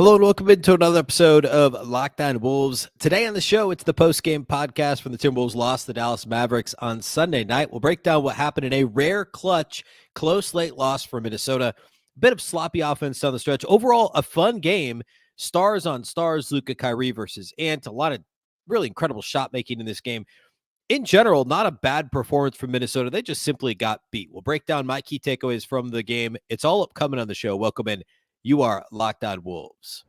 Hello and welcome into another episode of Locked On Wolves. Today on the show, it's the post-game podcast when the Timberwolves lost the Dallas Mavericks on Sunday night. We'll break down what happened in a rare clutch, close late loss for Minnesota. A bit of sloppy offense down the stretch. Overall, a fun game. Stars on stars, Luka, Kyrie versus Ant. A lot of really incredible shot making in this game. In general, not a bad performance from Minnesota. They just simply got beat. We'll break down my key takeaways from the game. It's all upcoming on the show. Welcome in. You are Locked On Wolves.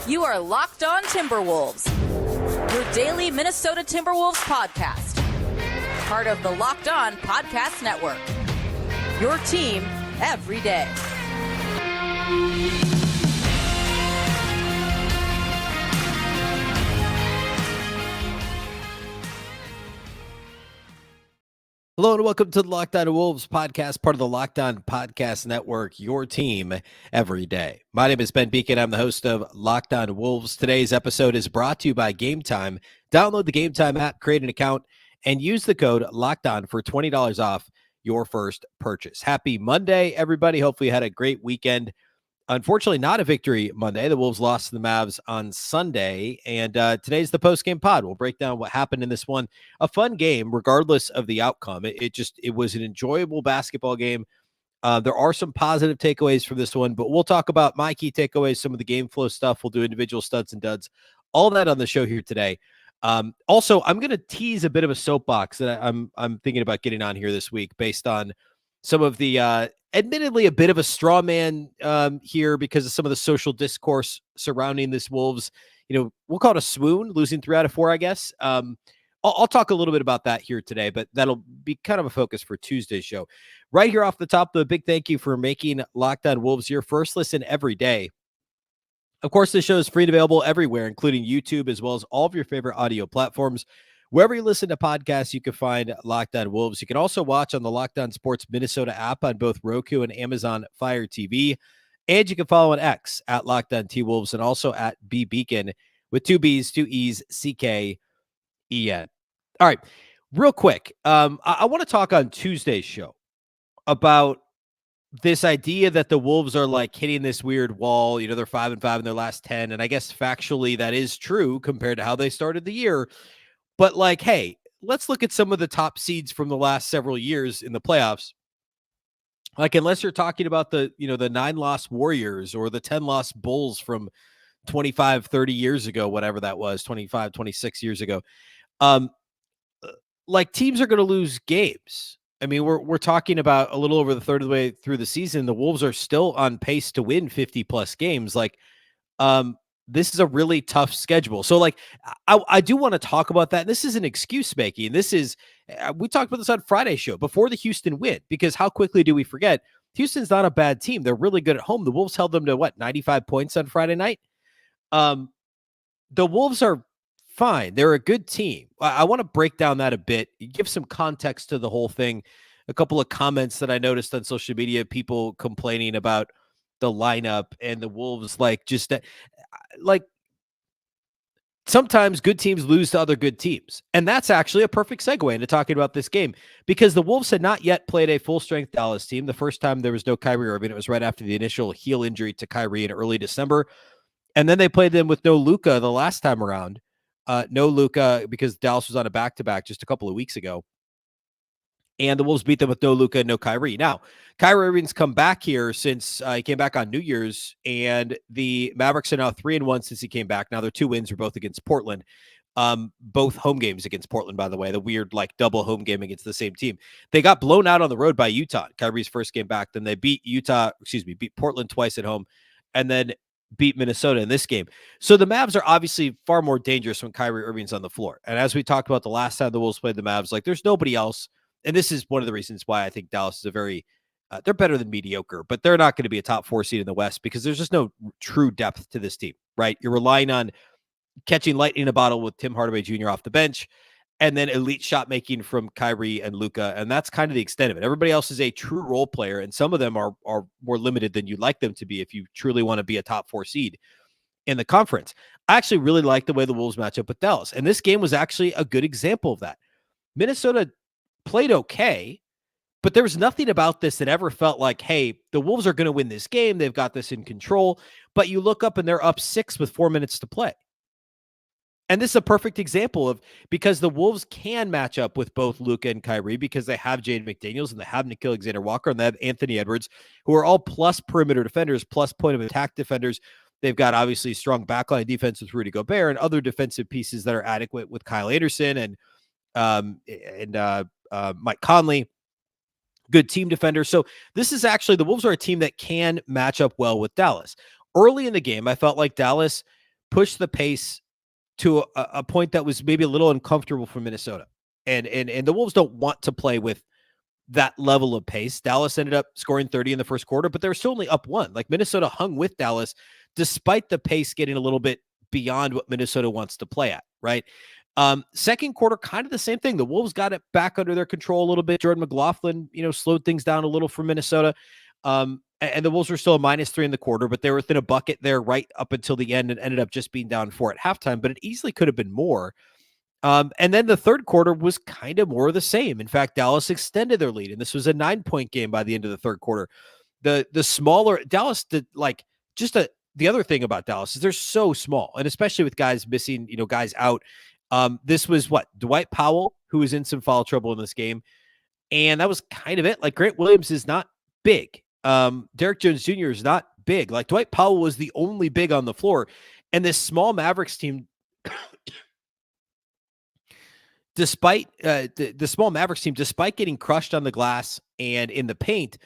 You are Locked On Timberwolves, your daily Minnesota Timberwolves podcast. Part of the Locked On Podcast Network, your team every day. Hello and welcome to the Locked On Wolves podcast, part of the Locked On Podcast Network, your team every day. My name is Ben Beecken. I'm the host of Locked On Wolves. Today's episode is brought to you by Gametime. Download the Gametime app, create an account, and use the code LOCKEDON for $20 off your first purchase. Happy Monday, everybody. Hopefully you had a great weekend. Unfortunately, not a victory Monday. The Wolves lost to the Mavs on Sunday, and today's the post-game pod. We'll break down what happened in this one. A fun game, regardless of the outcome. It was an enjoyable basketball game. There are some positive takeaways from this one, but we'll talk about my key takeaways, some of the game flow stuff. We'll do individual studs and duds, all that on the show here today. Also, I'm going to tease a bit of a soapbox that I'm thinking about getting on here this week based on some of the admittedly a bit of a straw man here because of some of the social discourse surrounding this Wolves. We'll call it a swoon, losing 3 out of 4, I guess. I'll talk a little bit about that here today, but that'll be kind of a focus for Tuesday's show. Right here off the top, the big thank you for making Locked On Wolves your first listen every day. Of course, this show is free and available everywhere, including YouTube, as well as all of your favorite audio platforms. Wherever you listen to podcasts, you can find Locked On Wolves. You can also watch on the Locked On Sports Minnesota app on both Roku and Amazon Fire TV. And you can follow on X at Locked On T-Wolves and also at Beecken with 2 B's, 2 E's, C-K-E-N. All right, real quick. I want to talk on Tuesday's show about this idea that the Wolves are like hitting this weird wall. They're 5-5 in their last 10. And I guess factually that is true compared to how they started the year. But hey, let's look at some of the top seeds from the last several years in the playoffs. Unless you're talking about the 9-loss Warriors or the 10-loss Bulls from 25, 30 years ago, whatever that was, 25, 26 years ago. Teams are going to lose games. I mean, we're talking about a little over the third of the way through the season. The Wolves are still on pace to win 50 plus games. This is a really tough schedule. So I do want to talk about that. This is an excuse making. This is, we talked about this on Friday's show before the Houston win, because how quickly do we forget? Houston's not a bad team. They're really good at home. The Wolves held them to 95 points on Friday night. The Wolves are fine. They're a good team. I want to break down that a bit, give some context to the whole thing. A couple of comments that I noticed on social media, people complaining about the lineup and the Wolves, sometimes good teams lose to other good teams. And that's actually a perfect segue into talking about this game, because the Wolves had not yet played a full-strength Dallas team. The first time there was no Kyrie Irving, it was right after the initial heel injury to Kyrie in early December. And then they played them with no Luka the last time around. No Luka because Dallas was on a back-to-back just a couple of weeks ago. And the Wolves beat them with no Luka and no Kyrie. Now, Kyrie Irving's come back here since he came back on New Year's, and the Mavericks are now 3-1 since he came back. Now, their 2 wins are both against Portland. Both home games against Portland, by the way, the weird double home game against the same team. They got blown out on the road by Utah, Kyrie's first game back. Then they beat Portland twice at home, and then beat Minnesota in this game. So the Mavs are obviously far more dangerous when Kyrie Irving's on the floor. And as we talked about the last time the Wolves played the Mavs, there's nobody else. And this is one of the reasons why I think Dallas is they're better than mediocre, but they're not going to be a top 4 seed in the West because there's just no true depth to this team, right? You're relying on catching lightning in a bottle with Tim Hardaway Jr. off the bench, and then elite shot making from Kyrie and Luka. And that's kind of the extent of it. Everybody else is a true role player, and some of them are more limited than you'd like them to be if you truly want to be a top 4 seed in the conference. I actually really like the way the Wolves match up with Dallas. And this game was actually a good example of that. Minnesota played okay, But there was nothing about this that ever felt like, hey, the Wolves are going to win this game. They've got this in control. But you look up and they're up 6 with 4 minutes to play. And this is a perfect example of, because the Wolves can match up with both Luka and Kyrie because they have Jaden McDaniels and they have Nickeil Alexander-Walker and they have Anthony Edwards, who are all plus perimeter defenders, plus point of attack defenders. They've got obviously strong backline defense with Rudy Gobert and other defensive pieces that are adequate with Kyle Anderson and Mike Conley. Good team defender. So this is actually, the Wolves are a team that can match up well with Dallas. Early in the game, I felt like Dallas pushed the pace to a point that was maybe a little uncomfortable for Minnesota. And the Wolves don't want to play with that level of pace. Dallas ended up scoring 30 in the first quarter, but they were still only up 1. Like, Minnesota hung with Dallas despite the pace getting a little bit beyond what Minnesota wants to play at, right? Second quarter, kind of the same thing. The Wolves got it back under their control a little bit. Jordan McLaughlin, slowed things down a little for Minnesota. And the Wolves were still a -3 in the quarter, but they were within a bucket there right up until the end and ended up just being down 4 at halftime, but it easily could have been more. And then the third quarter was kind of more of the same. In fact, Dallas extended their lead, and this was a 9-point game by the end of the third quarter. The smaller Dallas did, like, the other thing about Dallas is they're so small, and especially with guys missing, guys out. This was Dwight Powell, who was in some foul trouble in this game, and that was kind of it. Like, Grant Williams is not big. Derek Jones Jr. is not big. Like, Dwight Powell was the only big on the floor, and this small Mavericks team, despite the small Mavericks team, despite getting crushed on the glass and in the paint,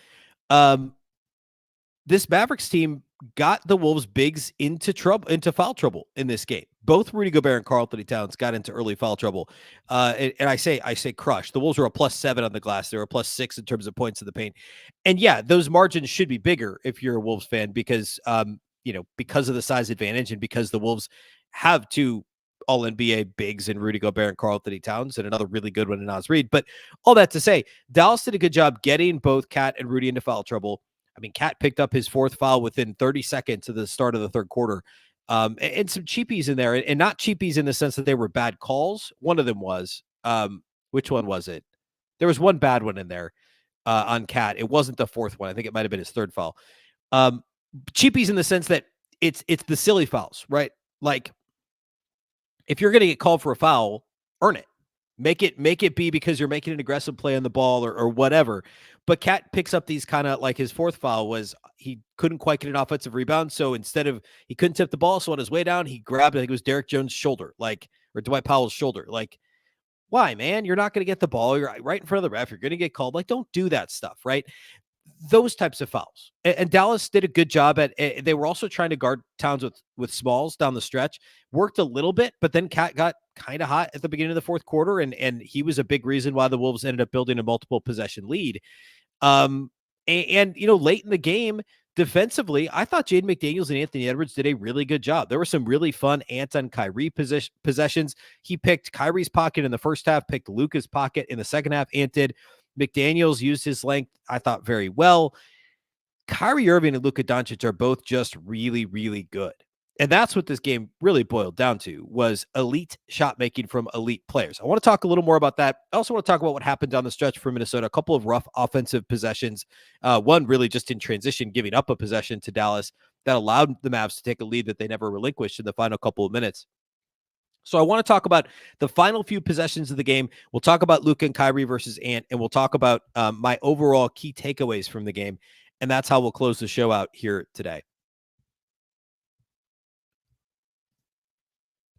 this Mavericks team got the Wolves bigs into foul trouble in this game. Both Rudy Gobert and Karl-Anthony Towns got into early foul trouble. And I say crushed. The Wolves were a +7 on the glass. They were a +6 in terms of points in the paint. And yeah, those margins should be bigger if you're a Wolves fan because because of the size advantage and because the Wolves have 2 All-NBA bigs in Rudy Gobert and Karl-Anthony Towns and another really good one in Naz Reid. But all that to say, Dallas did a good job getting both Cat and Rudy into foul trouble. I mean, Cat picked up his 4th foul within 30 seconds of the start of the third quarter. And some cheapies in there, and not cheapies in the sense that they were bad calls. One of them was, which one was it? There was one bad one in there on Cat. It wasn't the 4th one. I think it might've been his 3rd foul. Cheapies in the sense that it's the silly fouls, right? Like, if you're going to get called for a foul, earn it. Make it be because you're making an aggressive play on the ball or whatever. But Cat picks up these kind of, like, his 4th foul was he couldn't quite get an offensive rebound. So he couldn't tip the ball. So on his way down, he grabbed, I think it was Derek Jones' shoulder, or Dwight Powell's shoulder. Like, why, man? You're not going to get the ball. You're right in front of the ref. You're going to get called. Like, don't do that stuff, right? Those types of fouls. And Dallas did a good job at it. They were also trying to guard Towns with smalls down the stretch. Worked a little bit, but then Cat got kind of hot at the beginning of the fourth quarter, and he was a big reason why the Wolves ended up building a multiple possession lead. And late in the game, defensively, I thought Jaden McDaniels and Anthony Edwards did a really good job. There were some really fun ants on Kyrie possessions. He picked Kyrie's pocket in the first half, picked Luka's pocket in the second half, Ant did. McDaniels used his length, I thought, very well. Kyrie Irving and Luka Doncic are both just really, really good. And that's what this game really boiled down to, was elite shot making from elite players. I want to talk a little more about that. I also want to talk about what happened down the stretch for Minnesota. A couple of rough offensive possessions. One really just in transition, giving up a possession to Dallas that allowed the Mavs to take a lead that they never relinquished in the final couple of minutes. So I want to talk about the final few possessions of the game. We'll talk about Luka and Kyrie versus Ant, and we'll talk about my overall key takeaways from the game. And that's how we'll close the show out here today.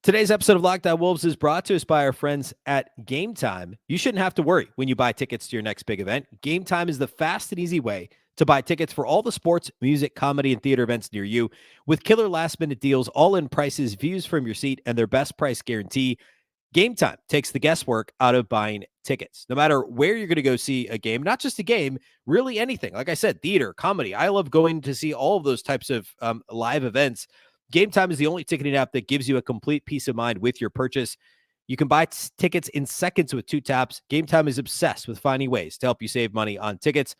Today's episode of Locked On Wolves is brought to us by our friends at Gametime. You shouldn't have to worry when you buy tickets to your next big event. Gametime is the fast and easy way to buy tickets for all the sports, music, comedy, and theater events near you. With killer last-minute deals, all-in prices, views from your seat, and their best price guarantee, Gametime takes the guesswork out of buying tickets. No matter where you're going to go see a game, not just a game, really anything. Like I said, theater, comedy. I love going to see all of those types of live events. Gametime is the only ticketing app that gives you a complete peace of mind with your purchase. You can buy tickets in seconds with 2 taps. Gametime is obsessed with finding ways to help you save money on tickets.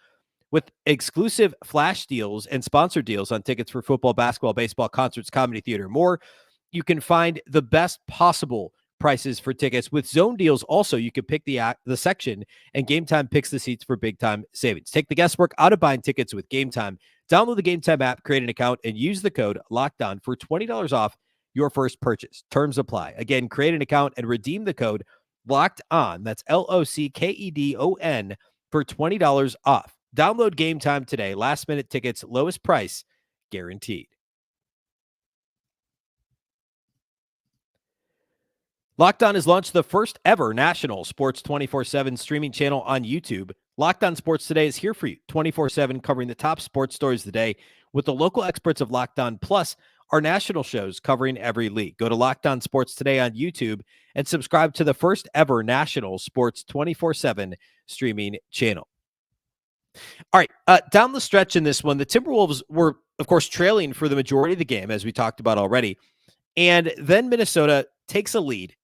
With exclusive flash deals and sponsored deals on tickets for football, basketball, baseball, concerts, comedy, theater, and more, you can find the best possible prices for tickets. With zone deals, also, you can pick the section, and Gametime picks the seats for big-time savings. Take the guesswork out of buying tickets with Gametime. Download the Gametime app, create an account, and use the code LOCKEDON for $20 off your first purchase. Terms apply. Again, create an account and redeem the code LOCKEDON. That's LOCKEDON for $20 off. Download Gametime today. Last-minute tickets, lowest price, guaranteed. Locked On has launched the first ever national sports 24/7 streaming channel on YouTube. Locked On Sports Today is here for you 24/7, covering the top sports stories of the day with the local experts of Locked On, plus our national shows covering every league. Go to Locked On Sports Today on YouTube and subscribe to the first ever national sports 24/7 streaming channel. All right, down the stretch in this one, the Timberwolves were, of course, trailing for the majority of the game, as we talked about already. And then Minnesota takes a lead.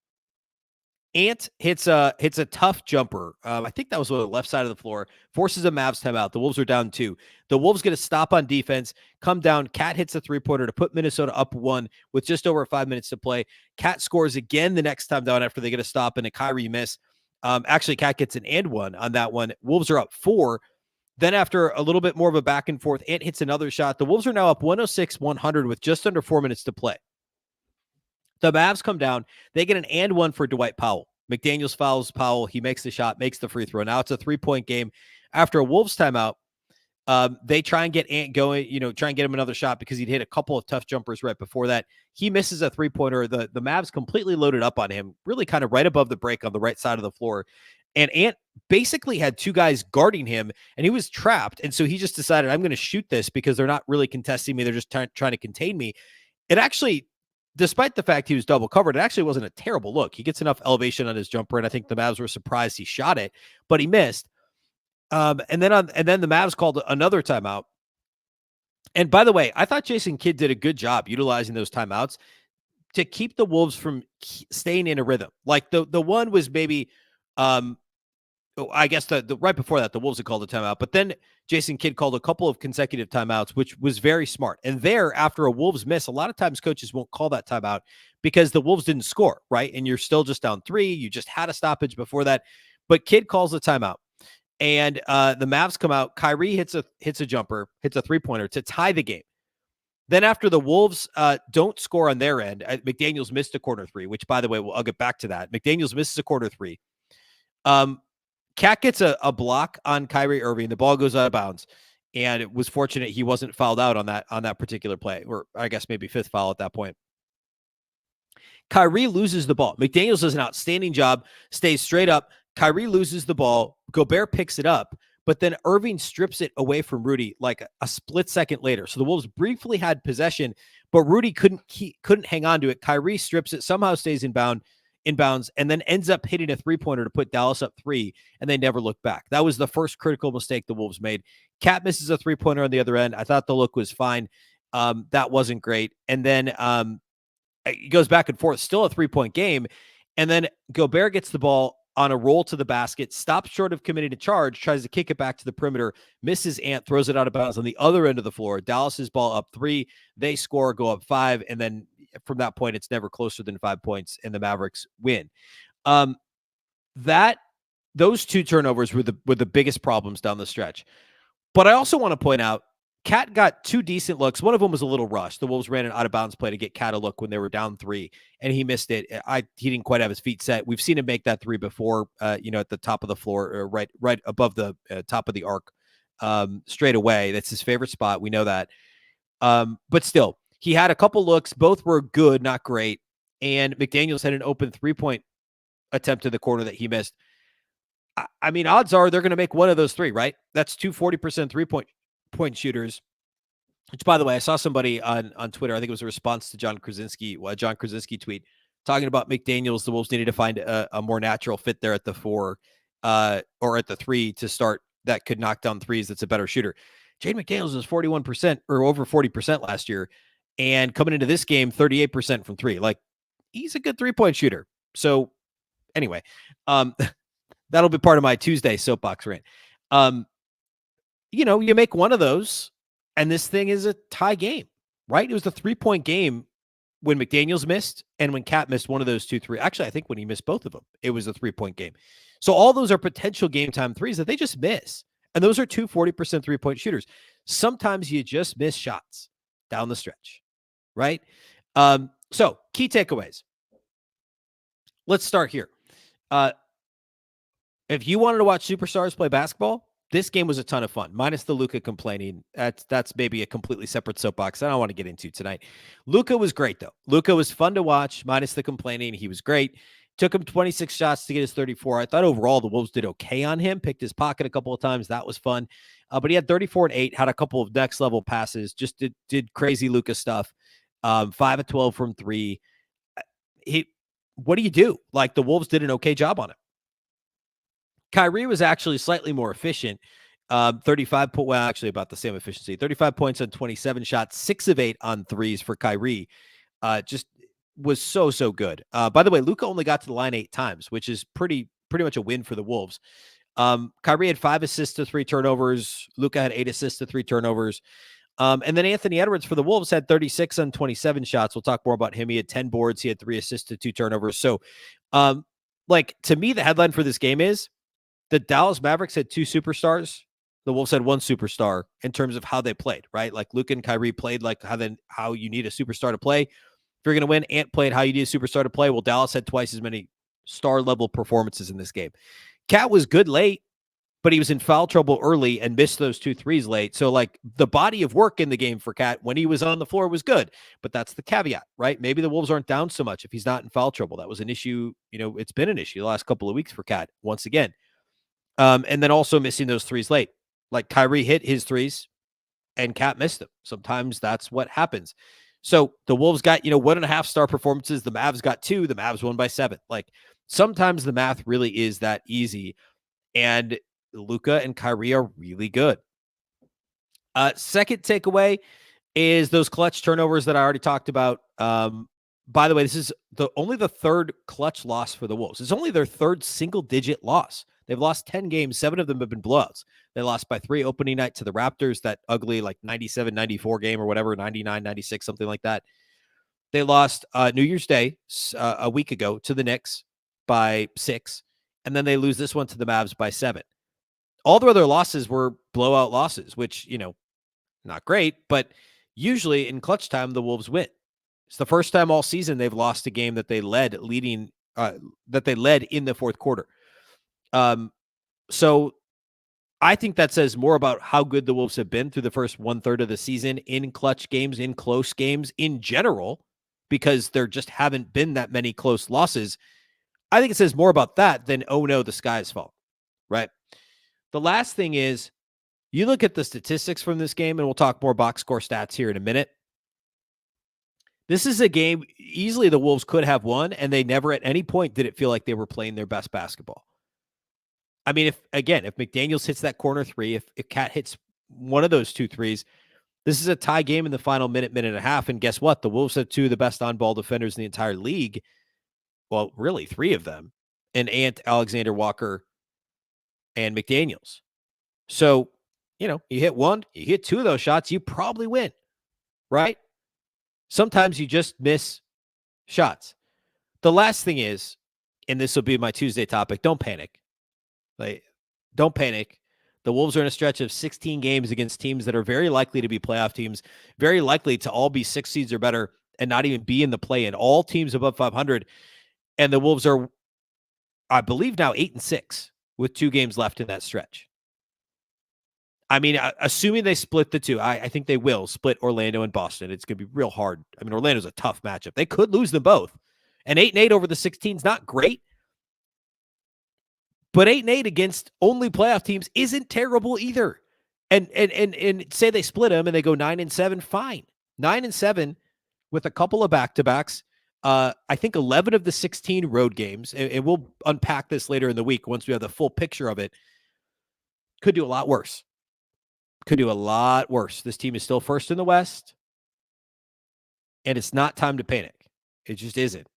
Ant hits a tough jumper. I think that was on the left side of the floor, forces a Mavs timeout. The Wolves are down 2. The Wolves get a stop on defense, come down. Cat hits a three-pointer to put Minnesota up 1 with just over 5 minutes to play. Cat scores again the next time down after they get a stop and a Kyrie miss. Actually, Cat gets an and one on that one. Wolves are up 4. Then after a little bit more of a back and forth, Ant hits another shot. The Wolves are now up 106-100 with just under 4 minutes to play. The Mavs come down. They get an and one for Dwight Powell. McDaniels fouls Powell. He makes the shot, makes the free throw. Now it's a 3-point game. After a Wolves timeout, they try and get Ant going, try and get him another shot because he'd hit a couple of tough jumpers right before that. He misses a 3-pointer. The Mavs completely loaded up on him, really kind of right above the break on the right side of the floor. And Ant basically had 2 guys guarding him, and he was trapped. And so he just decided, I'm going to shoot this because they're not really contesting me. They're just trying to contain me. It actually, despite the fact he was double covered, it actually wasn't a terrible look. He gets enough elevation on his jumper, and I think the Mavs were surprised he shot it, but he missed. And then the Mavs called another timeout. And by the way, I thought Jason Kidd did a good job utilizing those timeouts to keep the Wolves from staying in a rhythm. Like the one was maybe, I guess the right before that, the Wolves had called a timeout, but then Jason Kidd called a couple of consecutive timeouts, which was very smart. And there, after a Wolves miss, a lot of times coaches won't call that timeout because the Wolves didn't score, right? And you're still just down 3. You just had a stoppage before that. But Kidd calls a timeout. And the Mavs come out. Kyrie hits a jumper, hits a 3-pointer to tie the game. Then after the Wolves don't score on their end, McDaniels missed a corner 3, which, by the way, I'll get back to that. McDaniels misses a corner 3. Cat gets a block on Kyrie Irving. The ball goes out of bounds, and it was fortunate he wasn't fouled out on that particular play, or I guess maybe 5th foul at that point. Kyrie loses the ball. McDaniels does an outstanding job, stays straight up. Kyrie loses the ball. Gobert picks it up, but then Irving strips it away from Rudy like a split second later. So the Wolves briefly had possession, but Rudy couldn't hang on to it. Kyrie strips it, somehow stays inbounds, and then ends up hitting a 3-pointer to put Dallas up 3, and they never looked back. That was the first critical mistake the Wolves made. Cat misses a 3-pointer on the other end. I thought the look was fine. That wasn't great. And then it goes back and forth, still a 3-point game. And then Gobert gets the ball on a roll to the basket, stops short of committing a charge, tries to kick it back to the perimeter, misses Ant, throws it out of bounds on the other end of the floor. Dallas's ball up 3. They score, go up 5, and then from that point, it's never closer than 5 points, and the Mavericks win. Those 2 turnovers were the biggest problems down the stretch. But I also want to point out, Cat got 2 decent looks. One of them was a little rushed. The Wolves ran an out-of-bounds play to get Cat a look when they were down 3, and he missed it. He didn't quite have his feet set. We've seen him make that 3 before, at the top of the floor, or right above the top of the arc, straight away. That's his favorite spot. We know that. But still, he had a couple looks. Both were good, not great. And McDaniels had an open 3-point attempt in the corner that he missed. I mean, odds are they're going to make one of those 3, right? That's 2 40% 3-point shooters, which, by the way, I saw somebody on Twitter, I think it was a response to John Krasinski tweet, talking about McDaniels. The Wolves needed to find a more natural fit there at the 4 or at the 3 to start that could knock down threes. That's a better shooter. Jaden McDaniels was 41% or over 40% last year, and coming into this game, 38% from 3. Like, he's a good 3-point shooter. So anyway, that'll be part of my Tuesday soapbox rant. You make one of those, and this thing is a tie game, right? It was a 3-point game when McDaniels missed and when Cat missed one of those 2-3. Actually, I think when he missed both of them, it was a 3-point game. So all those are potential game time threes that they just miss. And those are 40% 3-point shooters. Sometimes you just miss shots down the stretch, right? So key takeaways. Let's start here. If you wanted to watch superstars play basketball, this game was a ton of fun, minus the Luka complaining. That's maybe a completely separate soapbox I don't want to get into tonight. Luka was great, though. Luka was fun to watch, minus the complaining. He was great. Took him 26 shots to get his 34. I thought overall the Wolves did okay on him. Picked his pocket a couple of times. That was fun. But he had 34 and 8, had a couple of next-level passes, just did crazy Luka stuff. 5 of 12 from 3. What do you do? Like, the Wolves did an okay job on it. Kyrie was actually slightly more efficient. 35 points, well, actually about the same efficiency. 35 points on 27 shots, 6 of 8 on threes for Kyrie. Just was so good. By the way, Luka only got to the line 8 times, which is pretty much a win for the Wolves. Kyrie had 5 assists to 3 turnovers. Luka had 8 assists to 3 turnovers. And then Anthony Edwards for the Wolves had 36 on 27 shots. We'll talk more about him. He had 10 boards. He had 3 assists to 2 turnovers. So, to me, the headline for this game is the Dallas Mavericks had 2 superstars. The Wolves had 1 superstar in terms of how they played, right? Like Luka and Kyrie played like how you need a superstar to play. If you're going to win, Ant played how you need a superstar to play. Well, Dallas had twice as many star-level performances in this game. Cat was good late, but he was in foul trouble early and missed those 2 threes late. So, the body of work in the game for Cat when he was on the floor was good, but that's the caveat, right? Maybe the Wolves aren't down so much if he's not in foul trouble. That was an issue. It's been an issue the last couple of weeks for Cat once again. And then also missing those threes late. Like Kyrie hit his threes and Cat missed them. Sometimes that's what happens. So the Wolves got, 1.5 star performances. The Mavs got 2. The Mavs won by 7. Like, sometimes the math really is that easy. And Luka and Kyrie are really good. Second takeaway is those clutch turnovers that I already talked about. By the way, this is only the 3rd clutch loss for the Wolves. It's only their 3rd single-digit loss. They've lost 10 games. 7 of them have been blowouts. They lost by 3 opening night to the Raptors, that ugly 97-94 game or whatever, 99-96, something like that. They lost New Year's Day a week ago to the Knicks by 6, and then they lose this one to the Mavs by 7. All their other losses were blowout losses, which, not great, but usually in clutch time, the Wolves win. It's the first time all season they've lost a game that they led in the fourth quarter. So I think that says more about how good the Wolves have been through the first 1/3 of the season in clutch games, in close games in general, because there just haven't been that many close losses. I think it says more about that than, oh no, the sky is falling, right? The last thing is, you look at the statistics from this game, and we'll talk more box score stats here in a minute. This is a game easily the Wolves could have won, and they never at any point did it feel like they were playing their best basketball. I mean, if McDaniels hits that corner 3, if Cat hits one of those 2 threes, this is a tie game in the final minute and a half. And guess what? The Wolves have 2 of the best on-ball defenders in the entire league. Well, really 3 of them. And Ant, Alexander Walker, and McDaniels. So, you hit 1, you hit 2 of those shots, you probably win, right? Sometimes you just miss shots. The last thing is, and this will be my Tuesday topic, don't panic. Don't panic. The Wolves are in a stretch of 16 games against teams that are very likely to be playoff teams, very likely to all be 6 seeds or better and not even be in the play-in. All teams above 500. And the Wolves are, I believe, now 8-6 with 2 games left in that stretch. I mean, assuming they split the 2, I think they will split Orlando and Boston. It's going to be real hard. I mean, Orlando's a tough matchup. They could lose them both. And 8-8 over the 16 is not great. But 8-8 against only playoff teams isn't terrible either. And say they split them and they go 9-7, fine. 9-7 with a couple of back-to-backs. I think 11 of the 16 road games, and we'll unpack this later in the week once we have the full picture of it, could do a lot worse. This team is still first in the West, and it's not time to panic. It just isn't.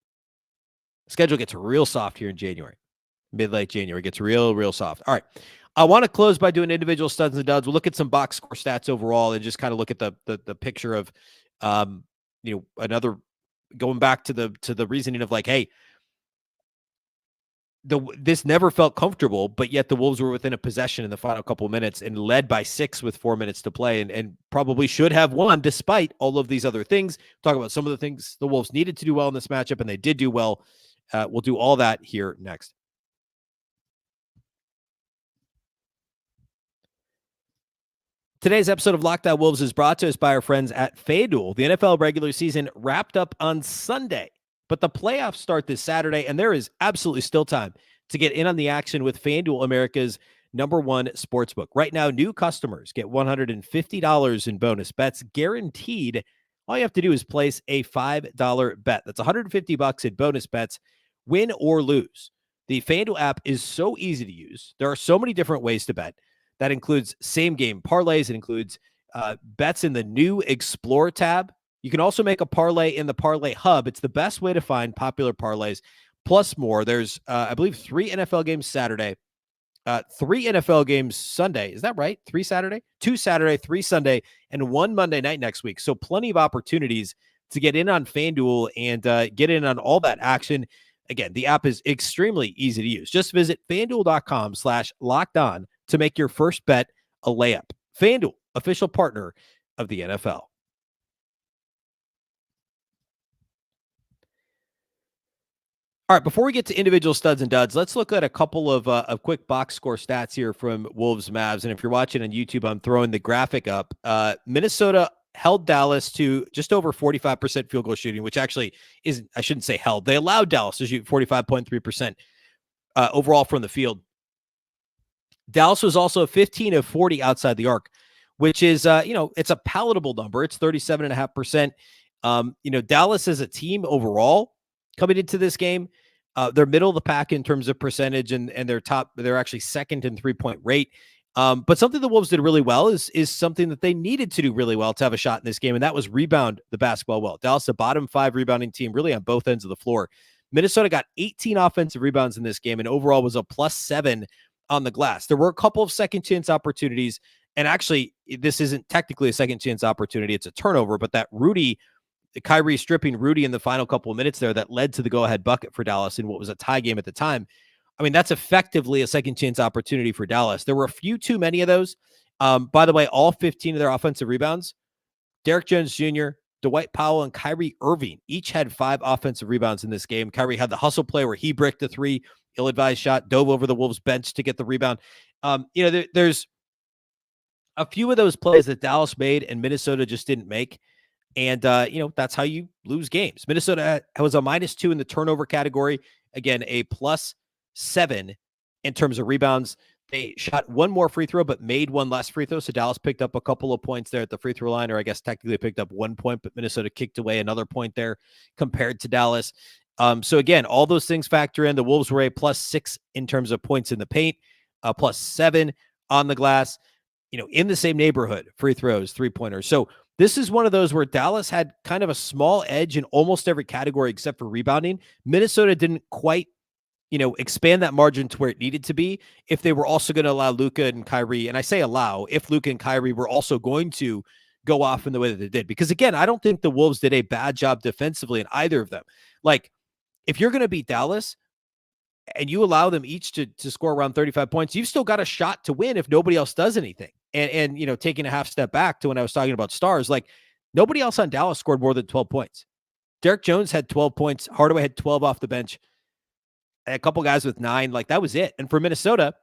The schedule gets real soft here in January. Mid-late January gets real soft. All right. I want to close by doing individual studs and duds. We'll look at some box score stats overall and just kind of look at the picture of, another going back to the reasoning of like, hey, this never felt comfortable, but yet the Wolves were within a possession in the final couple of minutes and led by 6 with 4 minutes to play, and probably should have won despite all of these other things. Talk about some of the things the Wolves needed to do well in this matchup, and they did do well. We'll do all that here next. Today's episode of Locked On Wolves is brought to us by our friends at FanDuel. The NFL regular season wrapped up on Sunday, but the playoffs start this Saturday, and there is absolutely still time to get in on the action with FanDuel, America's number one sportsbook. Right now, new customers get $150 in bonus bets guaranteed. All you have to do is place a $5 bet. That's $150 in bonus bets, win or lose. The FanDuel app is so easy to use. There are so many different ways to bet. That includes same-game parlays. It includes bets in the new Explore tab. You can also make a parlay in the Parlay Hub. It's the best way to find popular parlays, plus more. There's, I believe, 3 NFL games Saturday, 3 NFL games Sunday. Is that right? 3 Saturday? 2 Saturday, 3 Sunday, and 1 Monday night next week. So plenty of opportunities to get in on FanDuel and get in on all that action. Again, the app is extremely easy to use. Just visit FanDuel.com/lockedon to make your first bet a layup. FanDuel, official partner of the NFL. All right, before we get to individual studs and duds, let's look at a couple of quick box score stats here from Wolves Mavs. And if you're watching on YouTube, I'm throwing the graphic up. Minnesota held Dallas to just over 45% field goal shooting, which actually isn't, I shouldn't say held. They allowed Dallas to shoot 45.3% overall from the field. Dallas was also 15 of 40 outside the arc, which is, it's a palatable number. It's 37.5%. Dallas as a team overall coming into this game, they're middle of the pack in terms of percentage, and they're actually second in 3-point rate. But something the Wolves did really well is something that they needed to do really well to have a shot in this game, and that was rebound the basketball well. Dallas, a bottom 5 rebounding team, really on both ends of the floor. Minnesota got 18 offensive rebounds in this game, and overall was a +7 on the glass. There were a couple of second chance opportunities, and actually this isn't technically a second chance opportunity. It's a turnover, but that Kyrie stripping Rudy in the final couple of minutes there that led to the go-ahead bucket for Dallas in what was a tie game at the time. I mean, that's effectively a second chance opportunity for Dallas. There were a few too many of those. By the way, all 15 of their offensive rebounds, Derrick Jones Jr., Dwight Powell, and Kyrie Irving each had 5 offensive rebounds in this game. Kyrie had the hustle play where he bricked the 3, ill-advised shot, dove over the Wolves bench to get the rebound. There's a few of those plays that Dallas made and Minnesota just didn't make. And, that's how you lose games. Minnesota was a -2 in the turnover category. Again, a +7 in terms of rebounds. They shot 1 more free throw, but made 1 less free throw. So Dallas picked up a couple of points there at the free throw line, or I guess technically picked up 1 point, but Minnesota kicked away another point there compared to Dallas. So again, all those things factor in. The Wolves were a +6 in terms of points in the paint, a +7 on the glass, in the same neighborhood, free throws, 3-pointers. So this is one of those where Dallas had kind of a small edge in almost every category except for rebounding. Minnesota didn't quite, expand that margin to where it needed to be if they were also going to allow Luka and Kyrie. And I say allow, if Luka and Kyrie were also going to go off in the way that they did. Because again, I don't think the Wolves did a bad job defensively in either of them. Like, if you're going to beat Dallas and you allow them each to score around 35 points, you've still got a shot to win if nobody else does anything. And taking a half step back to when I was talking about stars, like, nobody else on Dallas scored more than 12 points. Derrick Jones had 12 points. Hardaway had 12 off the bench. A couple guys with 9. Like, that was it. And for Minnesota,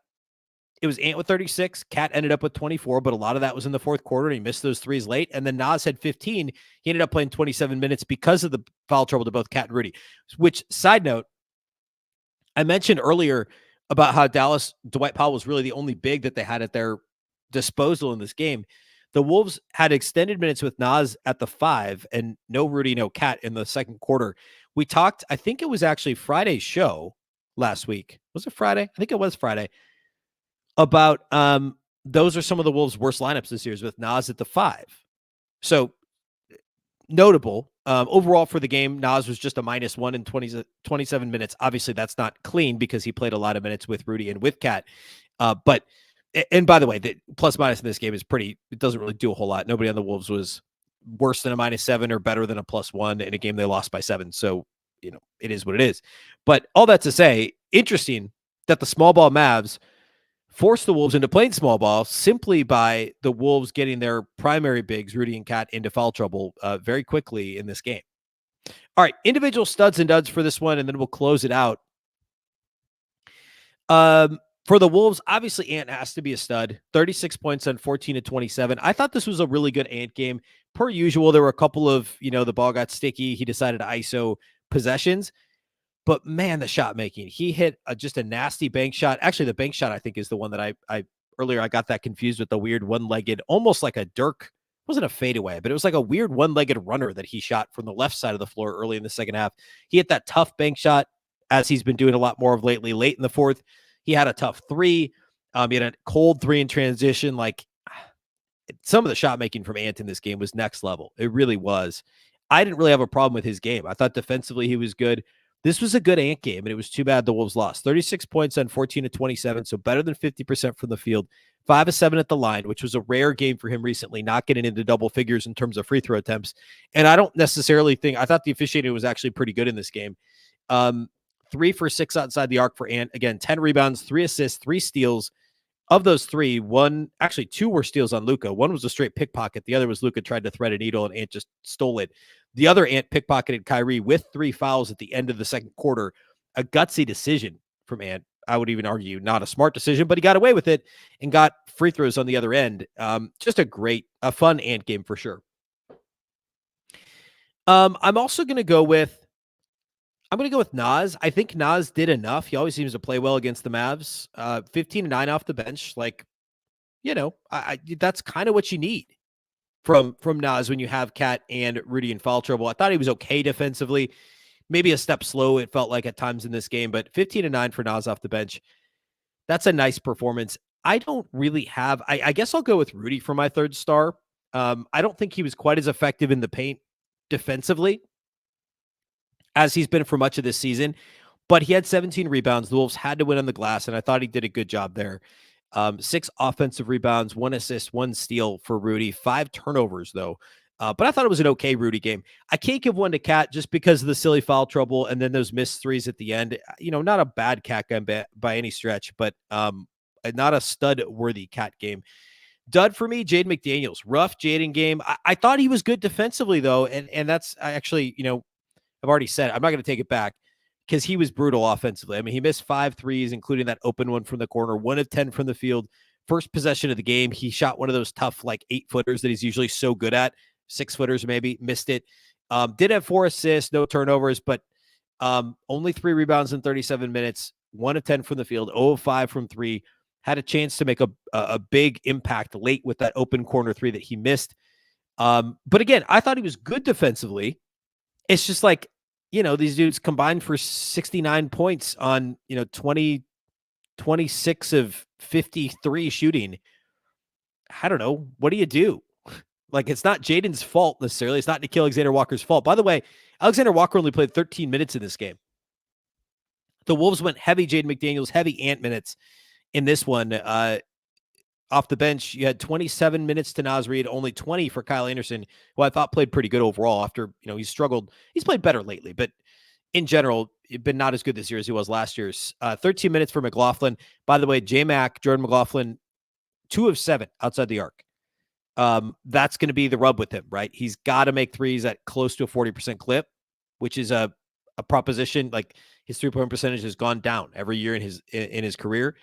it was Ant with 36. Cat ended up with 24, but a lot of that was in the fourth quarter, and he missed those threes late. And then Nas had 15. He ended up playing 27 minutes because of the foul trouble to both Cat and Rudy. Which, side note, I mentioned earlier about how Dallas, Dwight Powell was really the only big that they had at their disposal in this game. The Wolves had extended minutes with Nas at the 5 and no Rudy, no Cat in the second quarter. We talked, I think it was actually Friday's show last week. Was it Friday? I think it was Friday. About those are some of the Wolves' worst lineups this year with Nas at the 5. So notable. Overall for the game, Nas was just a -1 in 27 minutes. Obviously, that's not clean because he played a lot of minutes with Rudy and with Cat. And by the way, the plus minus in this game is it doesn't really do a whole lot. Nobody on the Wolves was worse than a -7 or better than a +1 in a game they lost by 7. So, it is what it is. But all that to say, interesting that the small ball Mavs forced the Wolves into playing small ball simply by the Wolves getting their primary bigs, Rudy and Cat, into foul trouble very quickly in this game. All right, individual studs and duds for this one, and then we'll close it out. For the Wolves, obviously Ant has to be a stud. 36 points on 14 of 27. I thought this was a really good Ant game. Per usual, there were a couple of, the ball got sticky. He decided to ISO possessions. But man, the shot making. He hit just a nasty bank shot. Actually, the bank shot, I think, is the one that I earlier I got that confused with the weird one-legged, almost like a Dirk. It wasn't a fadeaway, but it was like a weird one-legged runner that he shot from the left side of the floor early in the second half. He hit that tough bank shot, as he's been doing a lot more of lately. Late in the fourth, he had a tough three. He had a cold three in transition. Like, some of the shot making from Ant in this game was next level. It really was. I didn't really have a problem with his game. I thought defensively he was good. This was a good Ant game, and it was too bad the Wolves lost. 36 points on 14 of 27, so better than 50% from the field. 5 of 7 at the line, which was a rare game for him recently, not getting into double figures in terms of free throw attempts. And I don't necessarily think – I thought the officiating was actually pretty good in this game. 3 for 6 outside the arc for Ant. Again, 10 rebounds, 3 assists, 3 steals. Of those 3, 2 were steals on Luka. One was a straight pickpocket. The other was Luka tried to thread a needle, and Ant just stole it. The other Ant pickpocketed Kyrie with 3 fouls at the end of the second quarter. A gutsy decision from Ant. I would even argue not a smart decision, but he got away with it and got free throws on the other end. Just a fun Ant game for sure. I'm also going to go with Naz. I think Naz did enough. He always seems to play well against the Mavs. 15-9 off the bench. Like, that's kind of what you need from Naz when you have Cat and Rudy in foul trouble. I thought he was okay defensively. Maybe a step slow, it felt like at times in this game, but 15-9 for Naz off the bench. That's a nice performance. I don't really have – I guess I'll go with Rudy for my third star. I don't think he was quite as effective in the paint defensively as he's been for much of this season, but he had 17 rebounds. The Wolves had to win on the glass, and I thought he did a good job there. 6 offensive rebounds, 1 assist, 1 steal for Rudy, 5 turnovers, though. But I thought it was an okay Rudy game. I can't give one to Cat just because of the silly foul trouble and then those missed threes at the end. Not a bad Cat game by any stretch, but not a stud-worthy Cat game. Dud for me, Jaden McDaniels. Rough Jaden game. I thought he was good defensively, though, and that's actually, I've already said it. I'm not going to take it back because he was brutal offensively. I mean, he missed 5 threes, including that open one from the corner, 1 of 10 from the field. First possession of the game, he shot one of those tough, 8-footers that he's usually so good at. 6-footers maybe, missed it. Did have 4 assists, no turnovers, but only 3 rebounds in 37 minutes, 1 of 10 from the field, 0 of 5 from 3. Had a chance to make a big impact late with that open corner 3 that he missed. But again, I thought he was good defensively. It's just these dudes combined for 69 points on, 26 of 53 shooting. I don't know. What do you do? It's not Jaden's fault necessarily. It's not Nickeil Alexander-Walker's fault. By the way, Alexander Walker only played 13 minutes in this game. The Wolves went heavy Jaden McDaniels, heavy Ant minutes in this one. Off the bench, you had 27 minutes to Naz Reid, only 20 for Kyle Anderson, who I thought played pretty good overall after, he struggled. He's played better lately, but in general, he's been not as good this year as he was last year's. 13 minutes for McLaughlin. By the way, J-Mac, Jordan McLaughlin, 2 of 7 outside the arc. That's going to be the rub with him, right? He's got to make threes at close to a 40% clip, which is a proposition. His 3-point percentage has gone down every year in his career.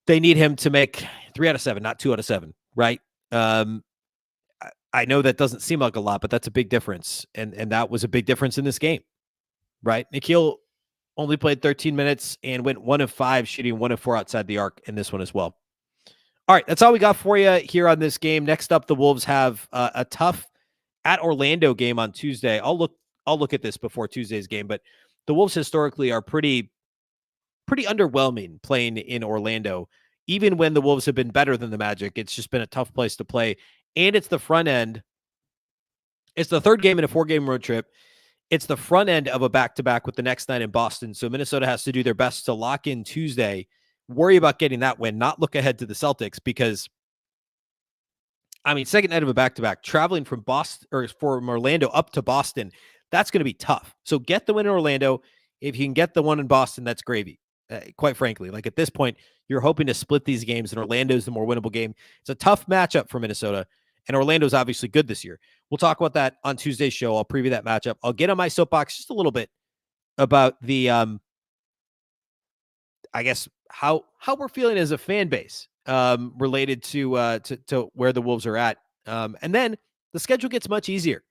They need him to make 3 out of 7, not 2 out of 7, right? I know that doesn't seem like a lot, but that's a big difference. And that was a big difference in this game, right? Nickeil only played 13 minutes and went 1 of 5, shooting 1 of 4 outside the arc in this one as well. All right, that's all we got for you here on this game. Next up, the Wolves have a tough at Orlando game on Tuesday. I'll look at this before Tuesday's game, but the Wolves historically are pretty underwhelming playing in Orlando. Even when the Wolves have been better than the Magic, it's just been a tough place to play. And it's the front end. It's the third game in a 4-game road trip. It's the front end of a back-to-back with the next night in Boston. So Minnesota has to do their best to lock in Tuesday, worry about getting that win, not look ahead to the Celtics, because I mean, second night of a back-to-back, traveling from Boston or from Orlando up to Boston, that's going to be tough. So get the win in Orlando. If you can get the one in Boston, that's gravy. Quite frankly, like at this point, you're hoping to split these games, and Orlando's the more winnable game. It's a tough matchup for Minnesota, and Orlando's obviously good this year. We'll talk about that on Tuesday's show. I'll preview that matchup. I'll get on my soapbox just a little bit about the, I guess how we're feeling as a fan base related to where the Wolves are at, and then the schedule gets much easier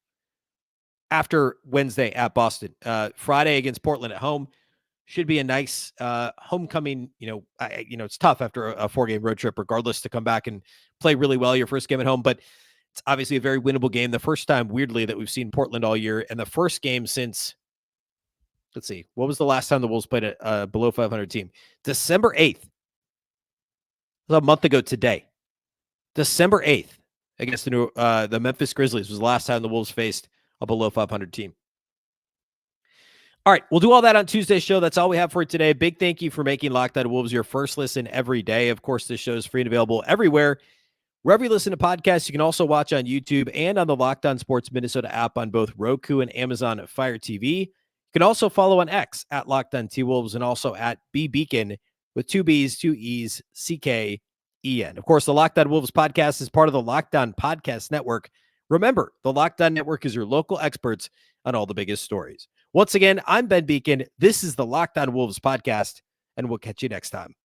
after Wednesday at Boston. Friday against Portland at home should be a nice homecoming. It's tough after a 4-game road trip, regardless, to come back and play really well your first game at home, but it's obviously a very winnable game. The first time, weirdly, that we've seen Portland all year, and the first game since, let's see, what was the last time the Wolves played a below 500 team? December 8th. A month ago today. December 8th against the Memphis Grizzlies was the last time the Wolves faced a below 500 team. All right, we'll do all that on Tuesday's show. That's all we have for today. Big thank you for making Locked On Wolves your first listen every day. Of course, this show is free and available everywhere. Wherever you listen to podcasts, you can also watch on YouTube and on the Locked On Sports Minnesota app on both Roku and Amazon Fire TV. You can also follow on X at Locked On T-Wolves and also at Beecken with 2 B's, 2 E's, C-K-E-N. Of course, the Locked On Wolves podcast is part of the Locked On Podcast Network. Remember, the Locked On Network is your local experts on all the biggest stories. Once again, I'm Ben Beecken. This is the Locked On Wolves podcast, and we'll catch you next time.